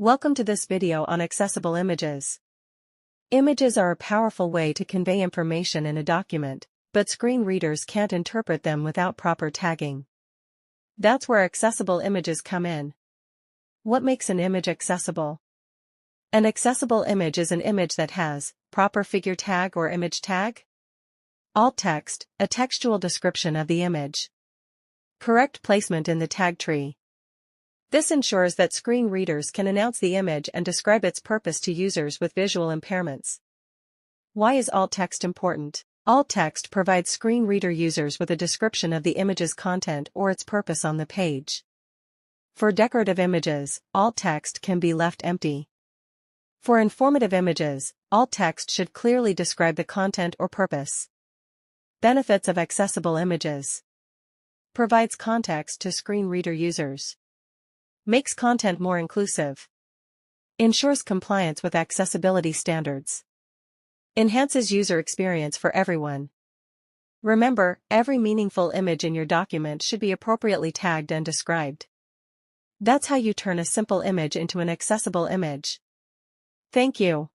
Welcome to this video on accessible images. Images are a powerful way to convey information in a document, but screen readers can't interpret them without proper tagging. That's where accessible images come in. What makes an image accessible? An accessible image is an image that has proper figure tag or image tag. Alt text, a textual description of the image. Correct placement in the tag tree. This ensures that screen readers can announce the image and describe its purpose to users with visual impairments. Why is alt text important? Alt text provides screen reader users with a description of the image's content or its purpose on the page. For decorative images, alt text can be left empty. For informative images, alt text should clearly describe the content or purpose. Benefits of accessible images. Provides context to screen reader users. Makes content more inclusive. Ensures compliance with accessibility standards. Enhances user experience for everyone. Remember, every meaningful image in your document should be appropriately tagged and described. That's how you turn a simple image into an accessible image. Thank you.